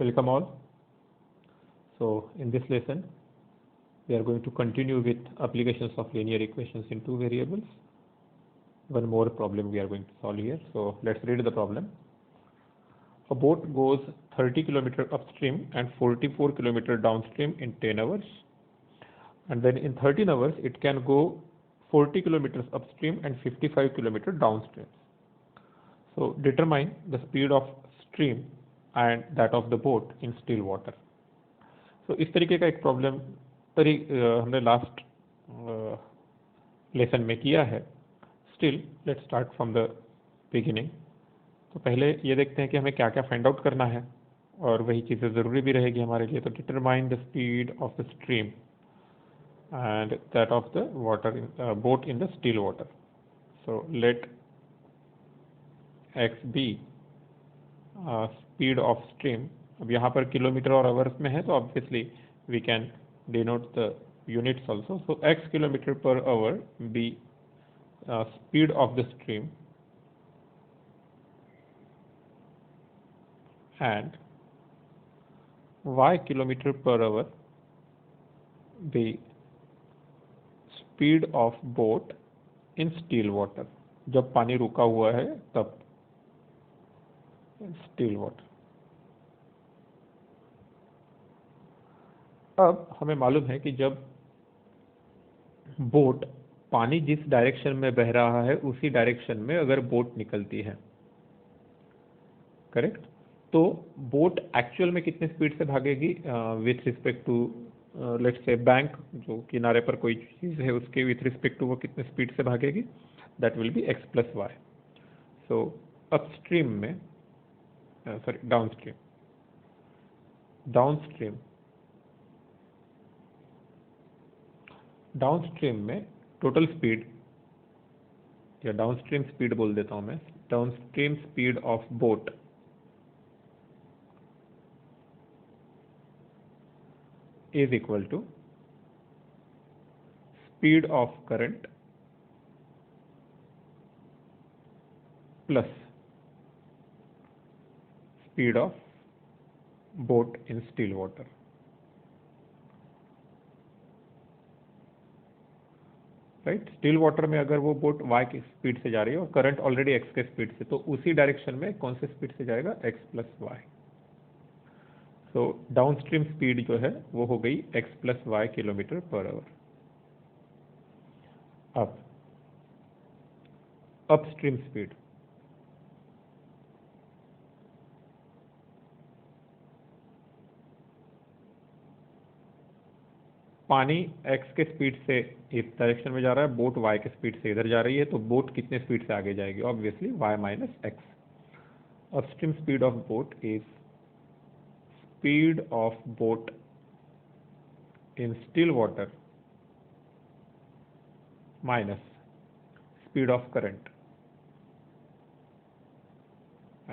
Welcome all. So in this lesson, we are going to continue with applications of linear equations in two variables. One more problem we are going to solve here. So let's read the problem. A boat goes 30 km upstream and 44 km downstream in 10 hours. And then in 13 hours, it can go 40 km upstream and 55 km downstream. So determine the speed of stream and that of the boat in still water. So इस तरीके का एक problem हमने last lesson में किया है. Still let's start from the beginning. तो पहले ये देखते हैं कि हमें क्या क्या फाइंड आउट करना है, और वही चीज़ें ज़रूरी भी रहेगी हमारे लिए. तो determine the speed of the stream and that of the water boat in the still water. So let x be speed of stream. अब यहाँ पर किलोमीटर और आवर्स में है, तो obviously we can denote the units also. So x kilometer per hour be speed of the stream and y kilometer per hour the speed of boat in still water. जब पानी रुका हुआ है तब still water. अब हमें मालूम है कि जब बोट पानी जिस डायरेक्शन में बह रहा है उसी डायरेक्शन में अगर बोट निकलती है, करेक्ट, तो बोट एक्चुअल में कितने स्पीड से भागेगी with respect to let's say bank, जो किनारे पर कोई चीज़ है उसके विथ रिस्पेक्ट टू वो कितने स्पीड से भागेगी, that will be x plus Y. So upstream में सॉरी डाउनस्ट्रीम में टोटल स्पीड या डाउनस्ट्रीम स्पीड बोल देता हूं मैं. Downstream speed of boat is equal to speed of current plus speed of boat in still water. Right, still water में अगर वो बोट y की स्पीड से जा रही है और करंट ऑलरेडी x के स्पीड से, तो उसी डायरेक्शन में कौन से स्पीड से जाएगा, x plus Y. So downstream speed जो है वो हो गई x plus y kilometer per hour. अब अपस्ट्रीम स्पीड, पानी x के स्पीड से इस डायरेक्शन में जा रहा है, बोट y के स्पीड से इधर जा रही है, तो बोट कितने स्पीड से आगे जाएगी, obviously y minus x. Upstream speed of boat is speed of boat in still water minus speed of current,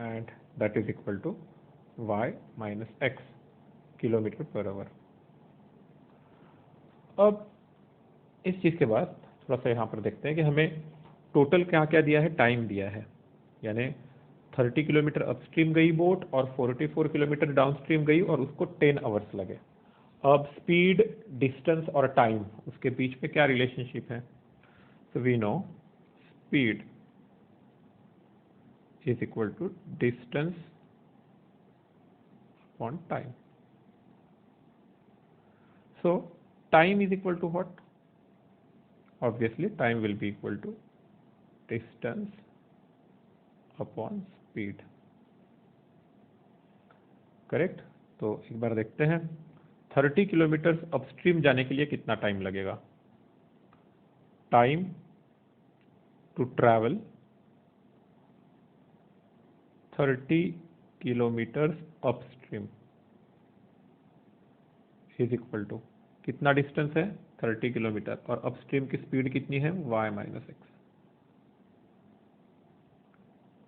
and that is equal to y minus x kilometer per hour. अब इस चीज़ के बाद थोड़ा सा यहाँ पर देखते हैं कि हमें टोटल क्या क्या दिया है, टाइम दिया है. यानी 30 किलोमीटर अपस्ट्रीम गई बोट और 44 किलोमीटर डाउनस्ट्रीम गई और उसको 10 आवर्स लगे. अब स्पीड, डिस्टेंस और टाइम, उसके बीच में क्या रिलेशनशिप है. So we know speed is equal to distance upon time. So time is equal to what, obviously time will be equal to distance upon speed. Correct. तो एक बार देखते हैं 30 किलोमीटर अपस्ट्रीम जाने के लिए कितना टाइम लगेगा. Time to travel 30 kilometer upstream is equal to कितना डिस्टेंस है, 30 किलोमीटर, और अपस्ट्रीम की स्पीड कितनी है, y minus x.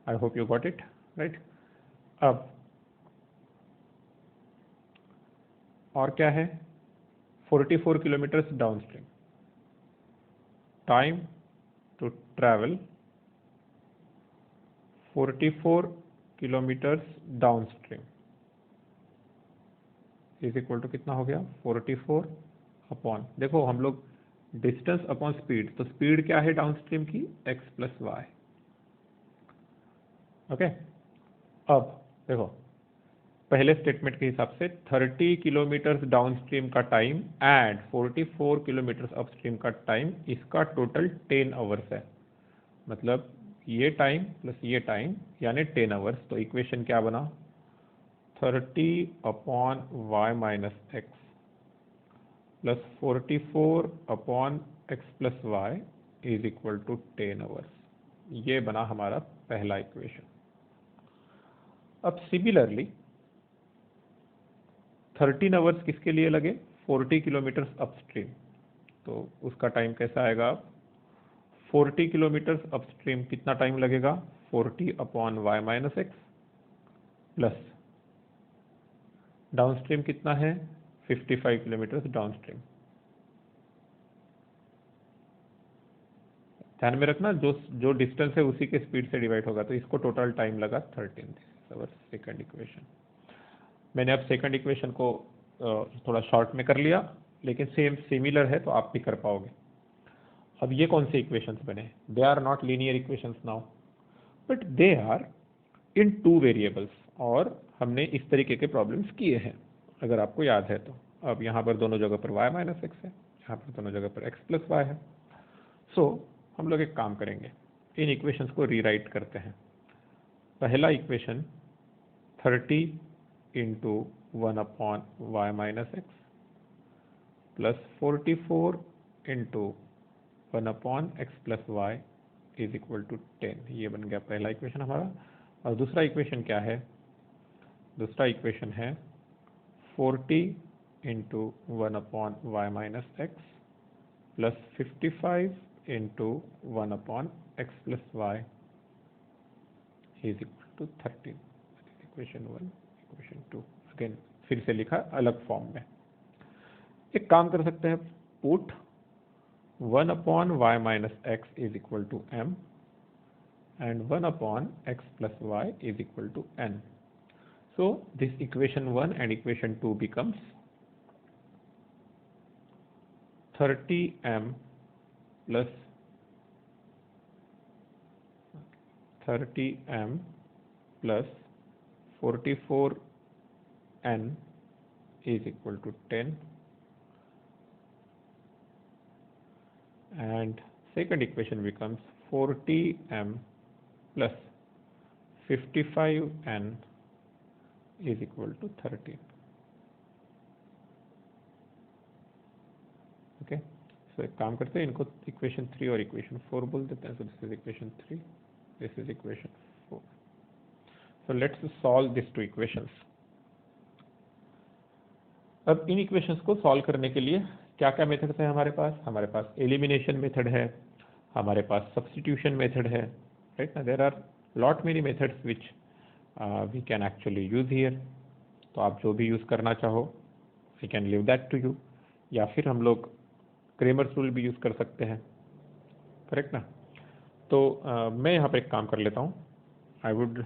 I hope you got it, right? अब और क्या है, 44 kilometer downstream, time to travel 44 kilometer downstream is equal to कितना हो गया 44 अपॉन, देखो हम लोग डिस्टेंस अपॉन स्पीड, तो स्पीड क्या है डाउनस्ट्रीम की x प्लस वाई। ओके, अब देखो पहले स्टेटमेंट के हिसाब से 30 किलोमीटर डाउनस्ट्रीम का टाइम एंड 44 किलोमीटर अपस्ट्रीम का टाइम, इसका टोटल 10 आवर्स है। मतलब ये टाइम प्लस ये टाइम यानी 10 आवर्स। तो इक्वेशन क्या बना 30 upon y minus x plus 44 upon x plus y is equal to 10 hours. ये बना हमारा पहला इक्वेशन। अब सिमिलरली 13 आवर्स किसके लिए लगे 40 किलोमीटर अपस्ट्रीम, तो उसका टाइम कैसा आएगा 40 किलोमीटर अपस्ट्रीम कितना टाइम लगेगा 40 upon y minus x plus downstream कितना है 55 किलोमीटर डाउनस्ट्रीम। ध्यान में रखना जो डिस्टेंस है उसी के स्पीड से डिवाइड होगा, तो इसको टोटल टाइम लगा 13। Our second equation. मैंने अब सेकंड इक्वेशन को थोड़ा शॉर्ट में कर लिया, लेकिन सेम सिमिलर है तो आप भी कर पाओगे। अब ये कौन से इक्वेशंस बने, they are not linear equations now but they are in 2 variables, और हमने इस तरीके के प्रॉब्लम्स किए हैं अगर आपको याद है तो। अब यहाँ पर दोनों जगह पर y माइनस एक्स है, यहाँ पर दोनों जगह पर x प्लस वाई है। सो हम लोग एक काम करेंगे, इन इक्वेशंस को रीराइट करते हैं। पहला equation 30 into 1 upon y minus x plus 44 into 1 upon x plus y is equal to 10। ये बन गया पहला इक्वेशन हमारा। और दूसरा इक्वेशन क्या है, दूसरा इक्वेशन है 40 into 1 upon y minus x plus 55 into 1 upon x plus y is equal to 13। Equation 1 equation 2 again फिर से लिखा अलग फॉर्म में। एक काम कर सकते हैं, put 1 upon y minus x is equal to m and 1 upon x plus y is equal to n. So this equation 1 and equation 2 becomes 30m plus 30m plus 44n is equal to 10, and second equation becomes 40m plus 55n is equal to 13. Okay, सो एक काम करते हैं, इनको equation 3 और equation 4 बोल देते हैं। So this is equation 3, this is equation 4। So let's solve this two equations. अब इन इक्वेशंस को सॉल्व करने के लिए क्या क्या मेथड्स हैं हमारे पास? हमारे पास एलिमिनेशन मेथड है, हमारे पास सब्स्टिट्यूशन मेथड है, राइट ना। There are lot many methods which we can actually use here. तो आप जो भी यूज करना चाहो we can leave that to you, या फिर हम लोग क्रेमर्स रूल भी यूज कर सकते हैं, करेक्ट ना। तो मैं यहाँ पर एक काम कर लेता हूँ, आई वुड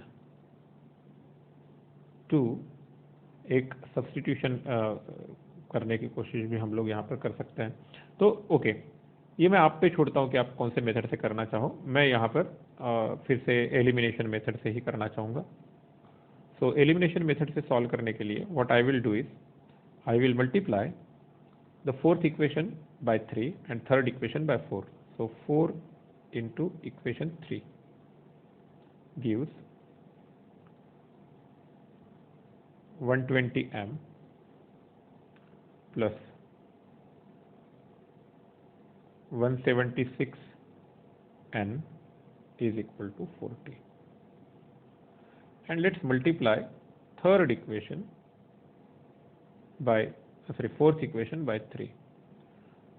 टू एक सब्स्टिट्यूशन करने की कोशिश भी हम लोग यहाँ पर कर सकते हैं। तो ओके, ये मैं आप पे छोड़ता हूँ कि आप कौन से मेथड से करना चाहो। मैं यहाँ पर फिर से एलिमिनेशन मेथड से ही करना चाहूँगा। सो एलिमिनेशन मेथड से सॉल्व करने के लिए what I will do is I will multiply the fourth equation by 3 and third equation by 4. So 4 into equation 3 gives 120m plus 176n is equal to 40. And let's multiply third equation by fourth equation by 3.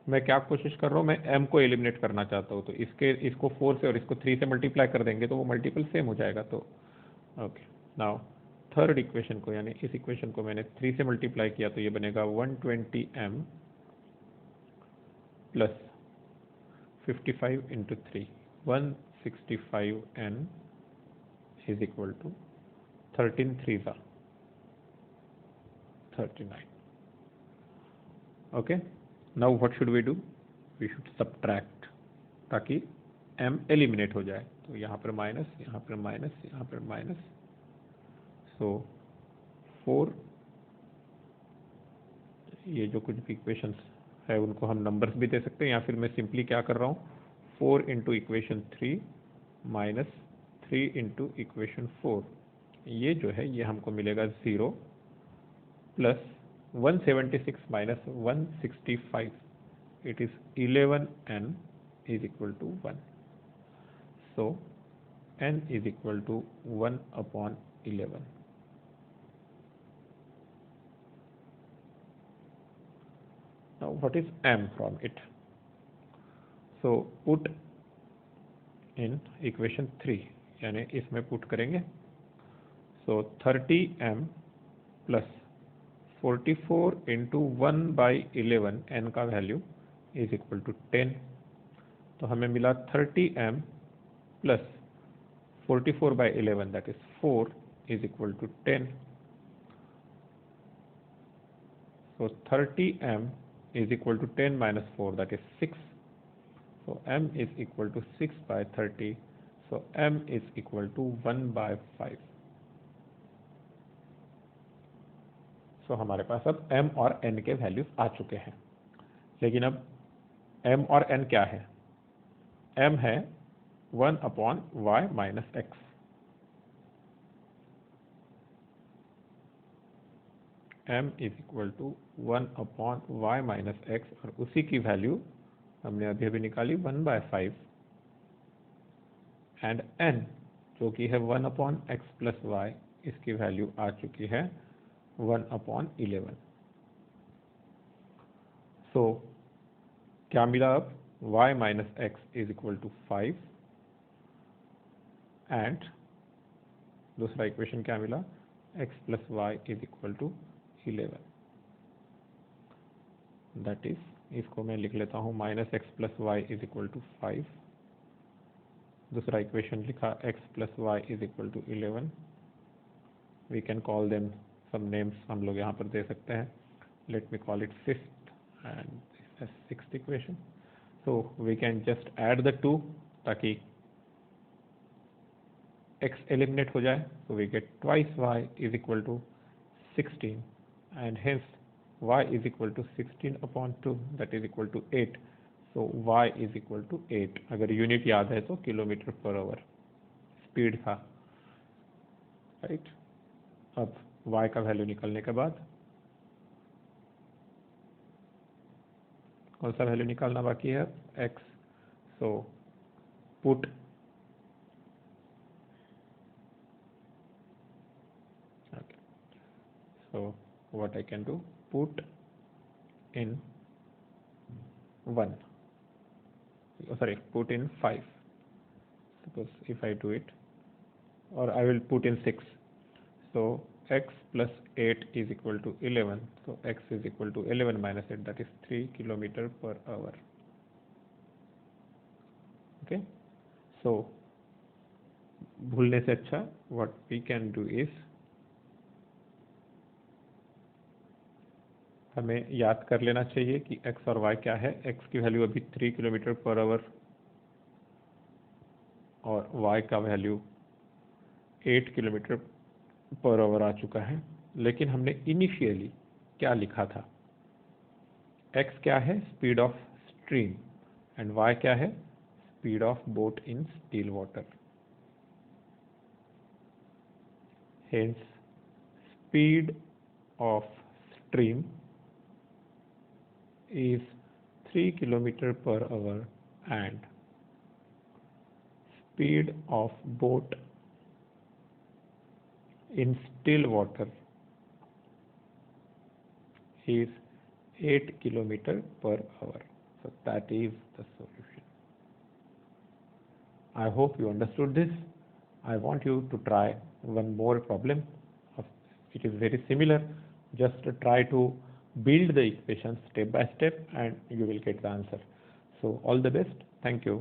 मैं क्या कोशिश कर रहा हूँ, मैं m को eliminate करना चाहता हूँ। तो इसको 4 से और इसको 3 से मल्टीप्लाई कर देंगे तो वो मल्टीपल सेम हो जाएगा। तो ओके, नाउ थर्ड इक्वेशन को, यानी इस इक्वेशन को मैंने 3 से मल्टीप्लाई किया तो ये बनेगा 120m plus 55 into 3 165n is equal to 13 3 39। Okay, now what should we do? We should subtract, ताकि m एलिमिनेट हो जाए. तो यहाँ पर माइनस, यहाँ पर माइनस, यहाँ पर माइनस. सो 4, ये जो कुछ भी इक्वेशंस है उनको हम नंबर्स भी दे सकते हैं, या फिर मैं सिंपली क्या कर रहा हूँ, 4 into equation 3 minus 3 into equation 4. ये जो है ये हमको मिलेगा 0 plus 176 minus 165, it is 11n is equal to 1. So n is equal to 1 upon 11. Now what is m from it? So put in equation 3, यानी इसमें पुट करेंगे. So 30m plus 44 into 1 by 11, n का value is equal to 10. तो हमें मिला 30m plus 44 by 11, that is 4, is equal to 10. So 30m is equal to 10 minus 4, that is 6. So m is equal to 6 by 30. So m is equal to 1 by 5. सो हमारे पास अब m और n के values आ चुके हैं. लेकिन अब m और n क्या है? m है 1 upon y minus x. m is equal to 1 upon y minus x, और उसी की वैल्यू हमने अभी अभी निकाली 1 बाय 5. एंड n जो कि है 1 अपॉन एक्स प्लस वाई, इसकी वैल्यू आ चुकी है 1 अपॉन 11. सो क्या मिला अब? y minus x is equal to 5, and दूसरा इक्वेशन क्या मिला? x plus y is equal to 11. That is, इसको मैं लिख लेता हूँ minus x plus y is equal to 5. दूसरा इक्वेशन लिखा x plus y is equal to 11. We can call them some names हम लोग यहाँ पर दे सकते हैं. Let me call it 5th and 6th equation. So we can just add the two ताकि x eliminate हो जाए. So we get twice y is equal to 16, and hence y is equal to 16 upon 2, that is equal to 8. So y is equal to 8. अगर unit याद है तो kilometre per our speed था, right. अब y का value निकलने के बाद कौन सा वैल्यू निकालना बाकी है? x. So put so what I can do, put in 1, sorry, put in 5. Suppose if I do it, or I will put in 6. So x plus 8 is equal to 11. So x is equal to 11 minus 8, that is 3 kilometer per hour. Okay. So भूलने से अच्छा what we can do is, हमें याद कर लेना चाहिए कि x और y क्या है. x की वैल्यू अभी 3 किलोमीटर पर आवर और y का वैल्यू 8 किलोमीटर पर आवर आ चुका है. लेकिन हमने इनिशियली क्या लिखा था? x क्या है? Speed of stream, and y क्या है? Speed of boat in still water. Hence speed of stream is 3 kilometer per hour and speed of boat in still water is 8 kilometer per hour. So that is the solution. I hope you understood this. I want you to try one more problem. It is very similar. Just try to build the equations step by step and you will get the answer. So all the best. Thank you.